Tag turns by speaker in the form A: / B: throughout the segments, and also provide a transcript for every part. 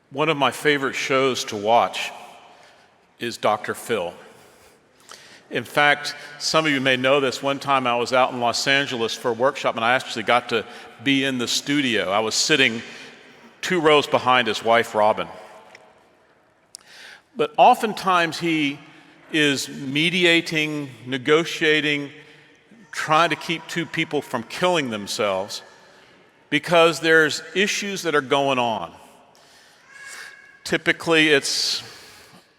A: One of my favorite shows to watch is Dr. Phil. In fact, some of you may know this. One time I was out in Los Angeles for a workshop and I actually got to be in the studio. I was sitting 2 rows behind his wife, Robin. But oftentimes he is mediating, negotiating, trying to keep 2 people from killing themselves because there's issues that are going on. Typically, it's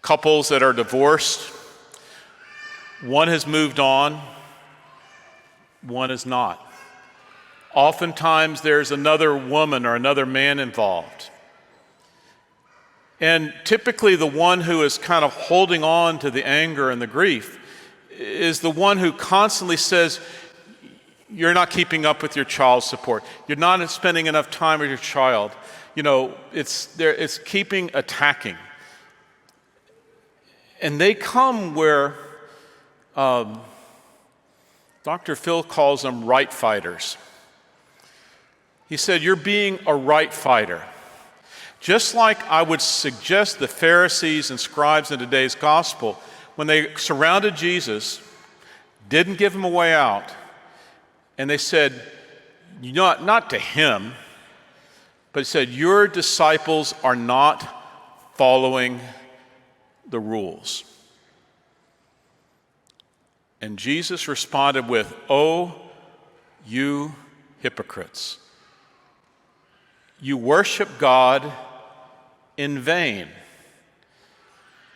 A: couples that are divorced. One has moved on, one is not. Oftentimes, there's another woman or another man involved. And typically, the one who is kind of holding on to the anger and the grief is the one who constantly says, you're not keeping up with your child's support. You're not spending enough time with your child. You know, it's keeping attacking. And they come where Dr. Phil calls them right fighters. He said, you're being a right fighter. Just like I would suggest the Pharisees and scribes in today's gospel, when they surrounded Jesus, didn't give him a way out, and they said, not to him, but he said, your disciples are not following the rules. And Jesus responded with, "Oh, you hypocrites, you worship God in vain."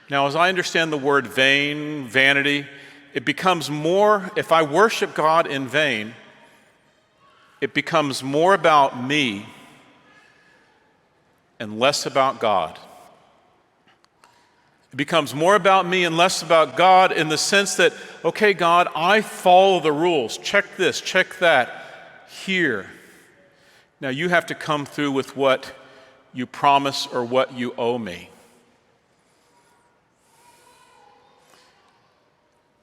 A: Now, as I understand the word vain, vanity, it becomes more, if I worship God in vain, it becomes more about me and less about God. It becomes more about me and less about God in the sense that, okay, God, I follow the rules. Check this, check that, here. Now you have to come through with what you promise or what you owe me.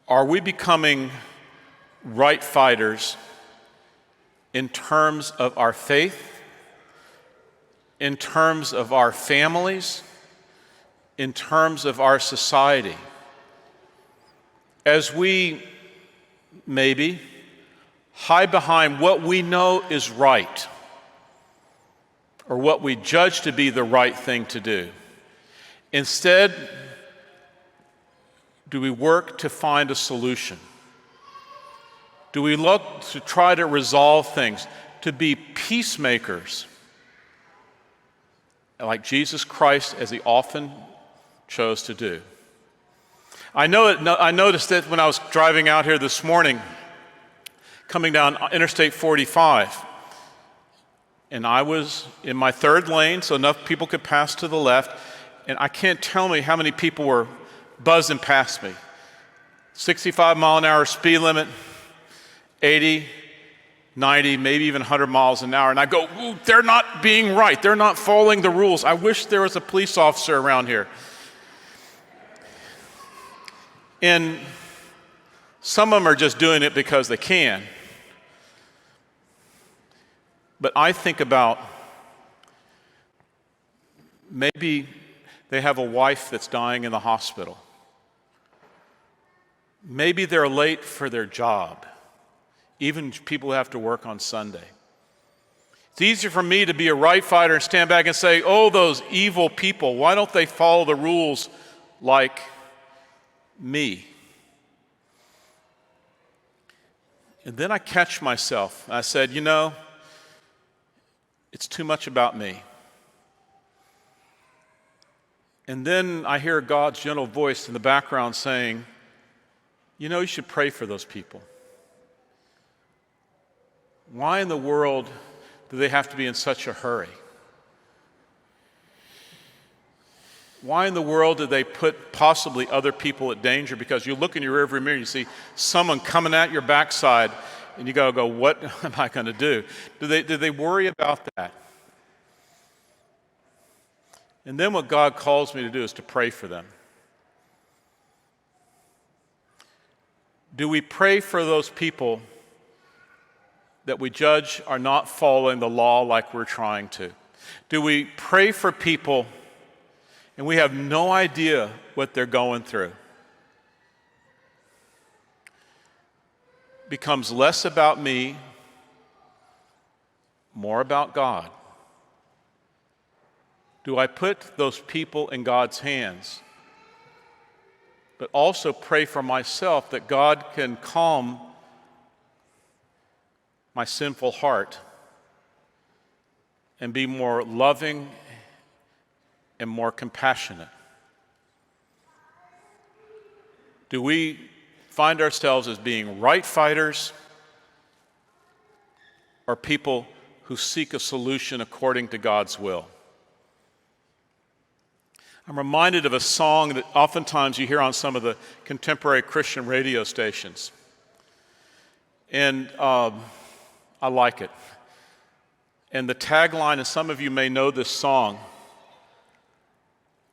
A: Are we becoming right fighters in terms of our faith, in terms of our families, in terms of our society? As we maybe hide behind what we know is right, or what we judge to be the right thing to do. Instead, do we work to find a solution? Do we look to try to resolve things, to be peacemakers, like Jesus Christ, as he often chose to do? I noticed that when I was driving out here this morning, coming down Interstate 45, and I was in my 3rd lane, so enough people could pass to the left, and I can't tell you how many people were buzzing past me. 65 mile an hour speed limit, 80, 90, maybe even 100 miles an hour. And I go, ooh, they're not being right. They're not following the rules. I wish there was a police officer around here. And some of them are just doing it because they can. But I think about maybe they have a wife that's dying in the hospital. Maybe they're late for their job, even people who have to work on Sunday. It's easier for me to be a right fighter and stand back and say, oh, those evil people, why don't they follow the rules like me? And then I catch myself. I said, it's too much about me. And then I hear God's gentle voice in the background saying, you should pray for those people. Why in the world do they have to be in such a hurry? Why in the world do they put possibly other people at danger? Because you look in your rearview mirror, you see someone coming at your backside, and you gotta go, what am I gonna do? Do they worry about that? And then what God calls me to do is to pray for them. Do we pray for those people that we judge are not following the law like we're trying to? Do we pray for people and we have no idea what they're going through. Becomes less about me, more about God. Do I put those people in God's hands, but also pray for myself that God can calm my sinful heart and be more loving and more compassionate? Do we find ourselves as being right fighters or people who seek a solution according to God's will? I'm reminded of a song that oftentimes you hear on some of the contemporary Christian radio stations. And I like it. And the tagline, and some of you may know this song,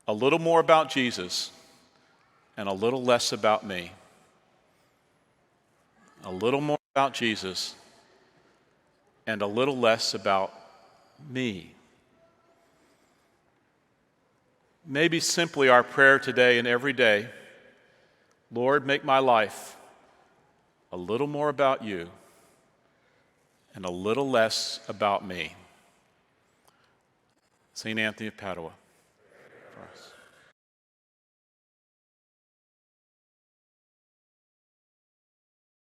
A: a little more about Jesus and a little less about me. A little more about Jesus and a little less about me. Maybe simply our prayer today and every day, Lord, make my life a little more about you and a little less about me. St. Anthony of Padua, for us.